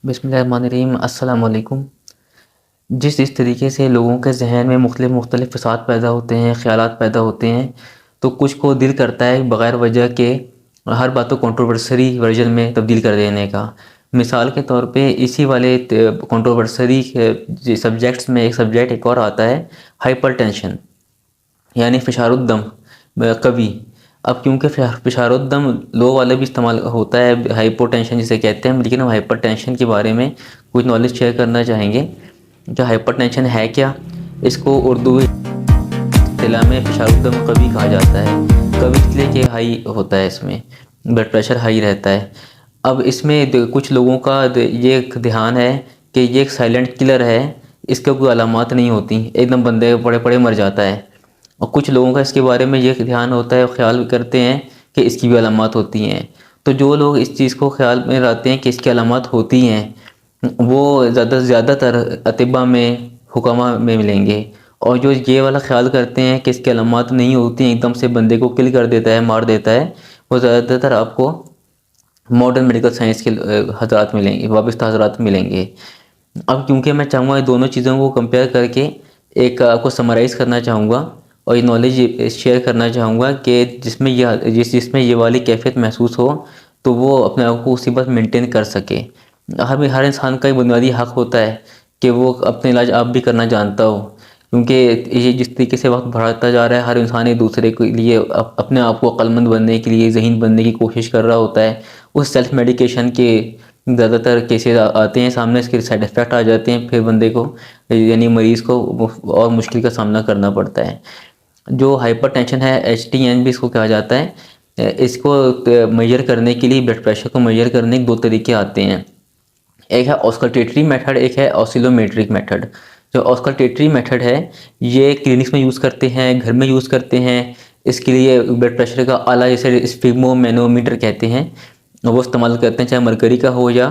बिस्मिल्लाहिर्रहमानिर्रहीम। अस्सलाम वालेकुम। जिस तरीके से लोगों के ज़हन में मुख्तलिफ़ फ़साद पैदा होते हैं, ख़यालात पैदा होते हैं, तो कुछ को दिल करता है बग़ैर वजह के हर बात को कंट्रोवर्सरी वर्जन में तब्दील कर देने का। मिसाल के तौर पे इसी वाले कंट्रोवर्सरी सब्जेक्ट्स में एक और आता है, हाइपरटेंशन, यानी फ़िशारुद्दम कवी। अब क्योंकि फ़िशारुद्दम लो वाला भी इस्तेमाल होता है, हाइपोटेंशन जिसे कहते हैं, लेकिन हम हाइपरटेंशन के बारे में कुछ नॉलेज शेयर करना चाहेंगे। जो हाइपरटेंशन है क्या, इसको उर्दू इस्तिलाह में फ़िशारुद्दम कवी कहा जाता है। कवी इसलिए कि हाई होता है, इसमें ब्लड प्रेशर हाई रहता है। अब इसमें कुछ लोगों का ये एक ध्यान है कि ये एक साइलेंट किलर है, इसके कोई अलामात नहीं होती, एकदम बंदे पड़े पड़े मर जाता है। और कुछ लोगों का इसके बारे में ये ध्यान होता है, ख्याल करते हैं कि इसकी भी अलामात होती हैं। तो जो लोग इस चीज़ को ख्याल में रखते हैं कि इसकी अलामात होती हैं, वो ज़्यादातर अतिबा में, हुकामा में मिलेंगे। और जो ये वाला ख्याल करते हैं कि इसकी अलामात नहीं होती हैं, एकदम से बंदे को किल कर देता है, मार देता है, वो ज़्यादातर आपको मॉडर्न मेडिकल साइंस के हज़रात मिलेंगे, वाबस्ता हज़रात मिलेंगे। अब क्योंकि मैं चाहूँगा दोनों चीज़ों को कंपेयर करके एक आपको समराइज़ करना चाहूँगा और ये नॉलेज शेयर करना चाहूँगा कि जिसमें ये वाली कैफ़ियत महसूस हो, तो वो अपने आप को उसी वक्त मेंटेन कर सके। हर इंसान का एक बुनियादी हक़ होता है कि वो अपने इलाज आप भी करना जानता हो, क्योंकि ये जिस तरीके से वक्त बढ़ता जा रहा है, हर इंसान एक दूसरे के लिए अपने आप को अक्लमंद बनने के लिए, ज़हीन बनने की कोशिश कर रहा होता है। उस सेल्फ मेडिकेशन के ज़्यादातर केसेस आते हैं सामने, इसके साइड इफ़ेक्ट आ जाते हैं, फिर बंदे को यानी मरीज़ को और मुश्किल का सामना करना पड़ता है। जो हाइपरटेंशन है, HTN भी इसको कहा जाता है, इसको मेजर करने के लिए, ब्लड प्रेशर को मेजर करने के दो तरीके आते हैं। एक है ऑस्कल्टेटरी मेथड, एक है ऑसिलोमेट्रिक मेथड। जो ऑस्कल्टेटरी मेथड है, ये क्लिनिक्स में यूज़ करते हैं, घर में यूज़ करते हैं। इसके लिए ब्लड प्रेशर का आला, जैसे स्फिग्मोमेनोमीटर कहते हैं, वो इस्तेमाल करते हैं, चाहे मरकरी का हो या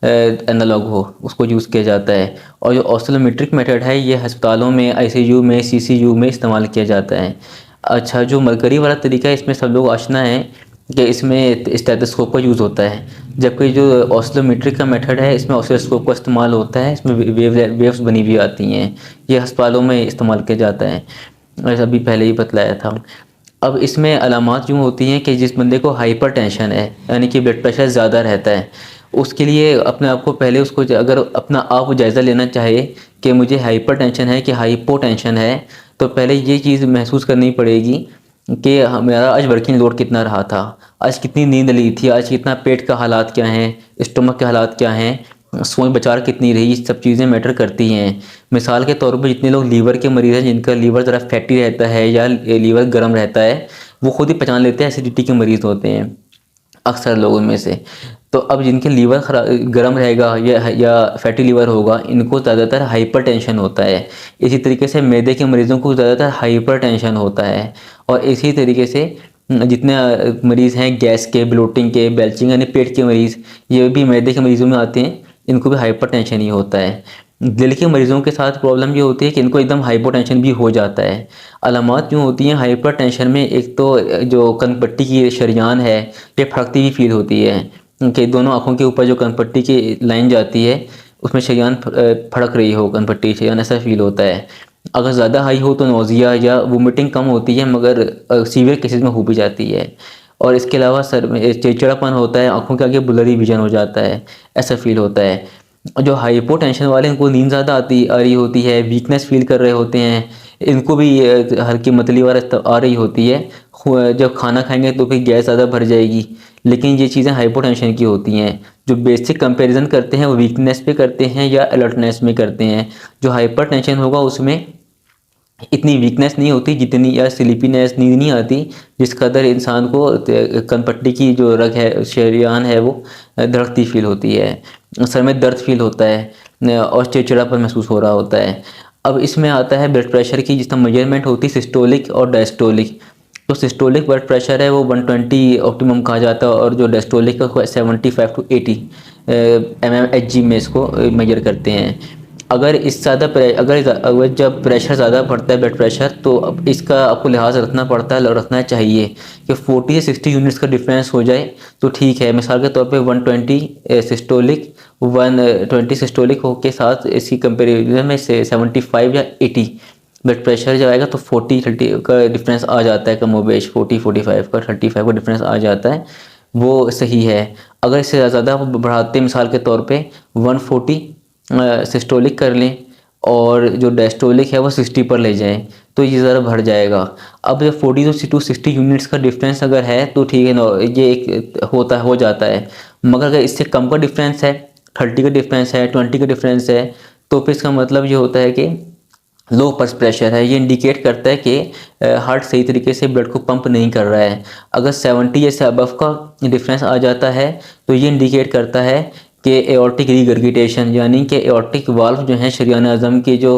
एनालॉग हो, उसको यूज़ किया जाता है। और जो ऑसिलोमेट्रिक मेथड है, ये अस्पतालों में, ICU में, CCU में इस्तेमाल किया जाता है। अच्छा, जो मरकरी वाला तरीका है, इसमें सब लोग आशना है कि इसमें स्टेथोस्कोप का यूज़ होता है, जबकि जो ऑसिलोमेट्रिक का मेथड है, इसमें ऑसिलोस्कोप का इस्तेमाल होता है, इसमें वेव्स बनी हुई आती हैं। ये अस्पतालों में इस्तेमाल किया जाता है, अभी पहले ही बतलाया था। अब इसमें अलामात यूँ होती हैं कि जिस बंदे को हाइपरटेंशन है, यानी कि ब्लड प्रेशर ज़्यादा रहता है, उसके लिए अपने आप को पहले उसको अगर अपना आप जायज़ा लेना चाहे कि मुझे हाइपरटेंशन है कि हाइपोटेंशन है, तो पहले ये चीज़ महसूस करनी पड़ेगी कि मेरा आज वर्किंग लोड कितना रहा था, आज कितनी नींद ली थी, आज कितना पेट का हालात क्या हैं, स्टमक के हालात क्या हैं, सोच बचार कितनी रही, सब चीज़ें मैटर करती हैं। मिसाल के तौर पर जितने लोग लीवर के मरीज़ हैं, जिनका लीवर ज़रा फैटी रहता है या लीवर गर्म रहता है, वो खुद ही पहचान लेते हैं, एसिडिटी के मरीज़ होते हैं अक्सर लोगों में से। तो अब जिनके लीवर गर्म रहेगा या फैटी लीवर होगा, इनको ज़्यादातर हाइपरटेंशन होता है। इसी तरीके से मैदे के मरीज़ों को ज़्यादातर हाइपरटेंशन होता है। और इसी तरीके से जितने मरीज़ हैं गैस के, ब्लोटिंग के, बेल्चिंग यानी पेट के मरीज़, ये भी मैदे के मरीज़ों में आते हैं, इनको भी हाइपरटेंशन ही होता है। दिल के मरीज़ों के साथ प्रॉब्लम ये होती है कि इनको एकदम हाइपोटेंशन भी हो जाता है। अलामात यूँ होती हैं हाइपरटेंशन में, एक तो जो कनपट्टी की शरीयान है, ये फड़कती हुई फील होती है कि दोनों आँखों के ऊपर जो कनपट्टी की लाइन जाती है, उसमें शरीयान फड़क रही हो, कनपट्टी शरीयान, ऐसा फील होता है। अगर ज़्यादा हाई हो तो नोज़िया या वोमिटिंग कम होती है, मगर सीवियर केसेस में हो भी जाती है। और इसके अलावा सर में चिड़चिड़ापन होता है, आँखों के आगे ब्लरी विजन हो जाता है, ऐसा फील होता है। जो हाइपोटेंशन वाले हैं, उनको नींद ज़्यादा आ रही होती है, वीकनेस फील कर रहे होते हैं, इनको भी हल्की मतली वगैरह आ रही होती है। जब खाना खाएंगे तो फिर गैस ज़्यादा भर जाएगी, लेकिन ये चीज़ें हाइपोटेंशन की होती हैं। जो बेसिक कंपैरिजन करते हैं वो वीकनेस पे करते हैं या अलर्टनेस में करते हैं। जो हाइपरटेंशन होगा उसमें इतनी वीकनेस नहीं होती जितनी, या स्लीपीनेस, नींद नहीं आती जिस कदर इंसान को कनपट्टी की जो रग है, शरीयान है, वो धड़कती फील होती है, सर में दर्द फील होता है और चिड़चिड़ापन महसूस हो रहा होता है। अब इसमें आता है ब्लड प्रेशर की, जिसका मेजरमेंट होती है सिस्टोलिक और डायस्टोलिक। तो सिस्टोलिक ब्लड प्रेशर है वो 120 ऑप्टिमम कहा जाता है, और जो डायस्टोलिक का 75 to 80 mmHg में इसको मेजर करते हैं। अगर इस ज़्यादा अगर जब प्रेशर ज़्यादा पड़ता है ब्लड प्रेशर, तो अब इसका आपको लिहाज रखना पड़ता है, रखना चाहिए कि 40 से 60 यूनिट्स का डिफरेंस हो जाए तो ठीक है। मिसाल के तौर पे 120 सिस्टोलिक 120 सिस्टोलिक हो के साथ इसकी कंपेरिजन में से 75 या 80 ब्लड प्रेशर जब आएगा तो 40-30 का डिफरेंस आ जाता है, कमोबेश 40-45 का 35 का डिफरेंस आ जाता है, वो सही है। अगर इससे ज़्यादा बढ़ाते मिसाल के तौर पे 140 सिस्टोलिक कर लें और जो डायस्टोलिक है वो 60 पर ले जाएं तो ये ज़रा बढ़ जाएगा। अब जब 40 to 60 यूनिट्स का डिफरेंस अगर है तो ठीक है, ये एक हो जाता है। मगर अगर इससे कम का डिफरेंस है, 30 का डिफरेंस है, 20 का डिफरेंस है, तो फिर इसका मतलब ये होता है कि लो पल्स प्रेशर है। ये इंडिकेट करता है कि हार्ट सही तरीके से ब्लड को पंप नहीं कर रहा है। अगर 70 या से अबव का डिफरेंस आ जाता है तो ये इंडिकेट करता है कि एओर्टिक रिगर्गिटेशन, यानी कि एओर्टिक वाल्व जो हैं, शरीयान आज़म के जो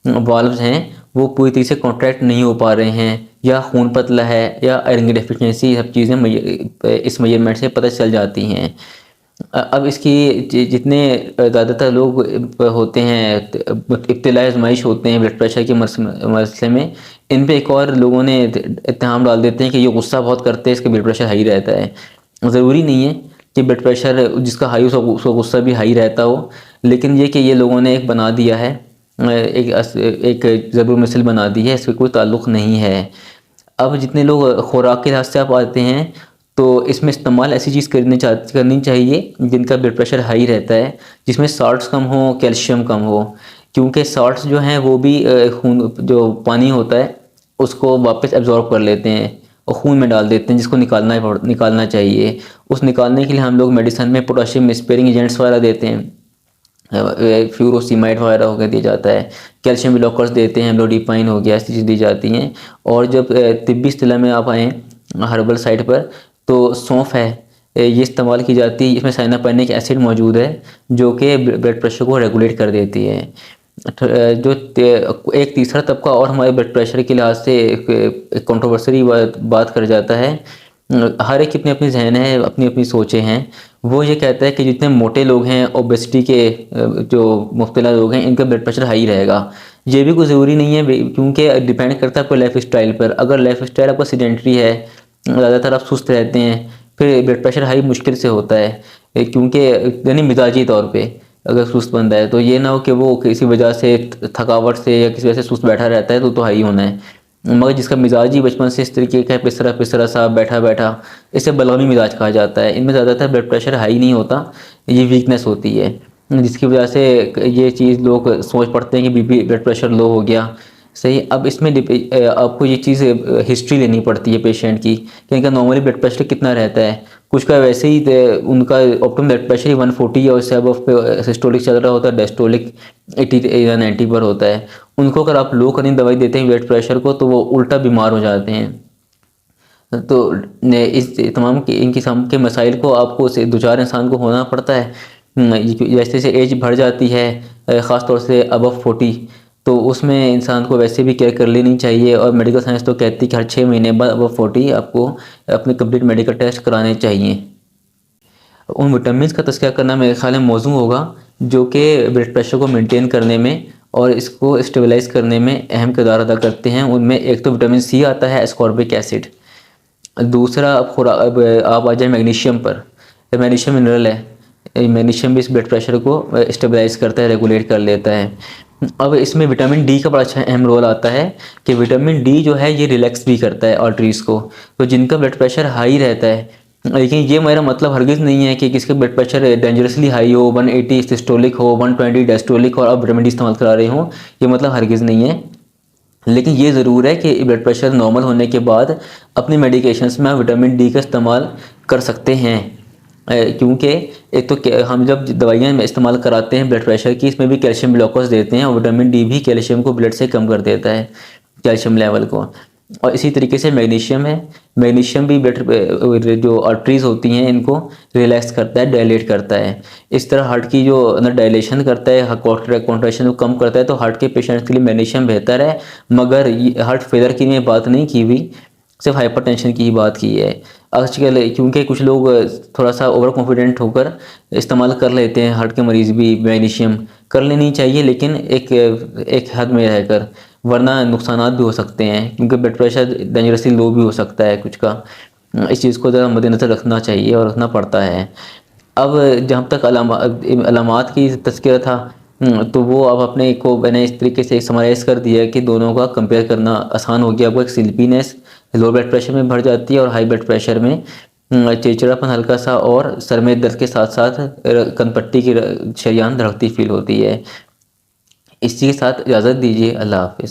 वाल्व्स हैं वो पूरी तरीके से कॉन्ट्रैक्ट नहीं हो पा रहे हैं, या खून पतला है, या आयरन की डेफिशिएंसी, सब चीज़ें इस मेजरमेंट से पता चल जाती हैं। अब इसकी जितने ज़्यादातर लोग होते हैं इब्तिला आजमाइश होते हैं ब्लड प्रेशर के मसले में, इन पे एक और लोगों ने इत्तेहाम डाल देते हैं कि ये गुस्सा बहुत करते हैं, इसका ब्लड प्रेशर हाई रहता है। ज़रूरी नहीं है कि ब्लड प्रेशर जिसका हाई हो उसका गुस्सा भी हाई रहता हो, लेकिन ये कि ये लोगों ने एक बना दिया है, एक ज़बर मिसल बना दी है, इससे कोई ताल्लुक़ नहीं है। अब जितने लोग खुराक के लिहाज से आप आते हैं तो इसमें इस्तेमाल ऐसी चीज़ करनी चाहिए जिनका ब्लड प्रेशर हाई रहता है, जिसमें साल्ट्स कम हो, कैल्शियम कम हो, क्योंकि साल्ट्स जो हैं वो भी खून जो पानी होता है उसको वापस एब्जॉर्ब कर लेते हैं और खून में डाल देते हैं, जिसको निकालना चाहिए। उस निकालने के लिए हम लोग मेडिसिन में पोटाशियम स्पेयरिंग एजेंट्स वगैरह देते हैं, फ्यूरोसिमाइड वगैरह हो गया दिया जाता है, कैल्शियम ब्लॉकर्स देते हैं, लोडीपाइन हो गया, ऐसी चीज़ दी जाती हैं। और जब तिब्बी इस्तिलाह में आप आएँ हर्बल साइड पर, तो सौंफ है ये इस्तेमाल की जाती है। इसमें साइनापाइनिक एसिड मौजूद है जो कि ब्लड प्रेशर को रेगुलेट कर देती है। जो एक तीसरा तबका और हमारे ब्लड प्रेशर के लिहाज से एक कंट्रोवर्सरी बात कर जाता है। हर एक की अपनी अपनी जहन है, अपनी अपनी सोचें हैं। वो ये कहता है कि जितने मोटे लोग हैं, ओबेसिटी के जो मुब्तला लोग हैं, इनका ब्लड प्रेशर हाई रहेगा। ये भी कोई ज़रूरी नहीं है, क्योंकि डिपेंड करता है आपको लाइफ स्टाइल पर। अगर लाइफ स्टाइल आपका सीडेंट्री है, ज़्यादातर आप सुस्त रहते हैं, फिर ब्लड प्रेशर हाई मुश्किल से होता है, क्योंकि यानी मिजाजी तौर पे अगर सुस्त बंदा है तो ये ना हो कि वो किसी वजह से थकावट से या किसी वजह से सुस्त बैठा रहता है तो हाई होना है। मगर जिसका मिजाज ही बचपन से इस तरीके का पिसरा सा बैठा बैठा, इसे बलगमी मिजाज कहा जाता है। इनमें ज़्यादातर ब्लड प्रेशर हाई नहीं होता, ये वीकनेस होती है, जिसकी वजह से ये चीज़ लोग सोच पड़ते हैं कि बीपी ब्लड प्रेशर लो हो गया। सही। अब इसमें आपको ये चीज़ हिस्ट्री लेनी पड़ती है पेशेंट की कि इनका नॉर्मली ब्लड प्रेशर कितना रहता है। कुछ का वैसे ही उनका ऑप्टिमम ब्लड प्रेशर ही 140 या उससे अब पे सिस्टोलिक चल रहा होता है, डायस्टोलिक 80 या 90 पर होता है। उनको अगर आप लो करनी दवाई देते हैं ब्लड प्रेशर को तो वो उल्टा बीमार हो जाते हैं। तो इस तमाम के इन किस्म के मसाइल को आपको दो चार इंसान को होना पड़ता है। जैसे जैसे एज बढ़ जाती है, ख़ास तौर से अबव 40, तो उसमें इंसान को वैसे भी केयर कर लेनी चाहिए। और मेडिकल साइंस तो कहती है कि हर 6 महीने बाद अबव 40 आपको अपने कंप्लीट मेडिकल टेस्ट कराने चाहिए। उन विटामिन का तज़किरा करना मेरे ख्याल में मौजू होगा जो कि ब्लड प्रेशर को मेंटेन करने में और इसको स्टेबलाइज करने में अहम किरदार अदा करते हैं। उनमें एक तो विटामिन सी आता है, एस्कॉर्बिक एसिड। दूसरा अब आप आ जाए मैग्नीशियम पर। मैग्नीशियम मिनरल है, मैग्नीशियम भी इस ब्लड प्रेशर को स्टेबलाइज करता है, रेगुलेट कर लेता है। अब इसमें विटामिन डी का बड़ा अच्छा अहम रोल आता है कि विटामिन डी जो है ये रिलैक्स भी करता है आर्टरीज़ को। तो जिनका ब्लड प्रेशर हाई रहता है, लेकिन ये मेरा मतलब हरगिज़ नहीं है कि किसका ब्लड प्रेशर डेंजरसली हाई हो, 180 सिस्टोलिक हो, 120 डायस्टोलिक और आप विटामिन डी इस्तेमाल करा रहे हो, ये मतलब हरगिज़ नहीं है। लेकिन ये ज़रूर है कि ब्लड प्रेशर नॉर्मल होने के बाद अपनी मेडिकेशंस में आप विटामिन डी का इस्तेमाल कर सकते हैं, क्योंकि एक तो हम जब दवाइयाँ इस्तेमाल कराते हैं ब्लड प्रेशर की, इसमें भी कैल्शियम ब्लॉकर्स देते हैं और विटामिन डी भी कैल्शियम को ब्लड से कम कर देता है, कैल्शियम लेवल को। और इसी तरीके से मैग्नीशियम है, मैग्नीशियम भी ब्लड जो आर्टरीज़ होती हैं इनको रिलैक्स करता है, डायलेट करता है। इस तरह हार्ट की जो अंदर डायलेशन करता है, कॉन्ट्रैक्शन को कम करता है। तो हार्ट के पेशेंट्स के लिए मैग्नीशियम बेहतर है, मगर हार्ट फेलर की मैं बात नहीं की हुई, सिर्फ हाइपरटेंशन की ही बात की है। आजकल क्योंकि कुछ लोग थोड़ा सा ओवर कॉन्फिडेंट होकर इस्तेमाल कर लेते हैं, हार्ट के मरीज़ भी मैग्नीशियम कर लेनी चाहिए, लेकिन एक हद में रहकर, वरना नुकसानात भी हो सकते हैं, क्योंकि ब्लड प्रेशर डेंजरसली लो भी हो सकता है कुछ का। इस चीज़ को ज़रा मद्देनज़र रखना चाहिए और रखना पड़ता है। अब जहाँ तक अलामात की तज़किरा था, तो वो अब अपने को मैंने इस तरीके से समराइज़ कर दिया है कि दोनों का कंपेयर करना आसान हो गया। आपको एक स्लीपीनेस लो ब्लड प्रेशर में बढ़ जाती है और हाई ब्लड प्रेशर में चिड़चिड़ापन हल्का सा और सर में दर्द के साथ साथ कनपट्टी की शरेयान धड़कती फील होती है। इसी के साथ इजाज़त दीजिए। अल्लाह हाफ़िज़।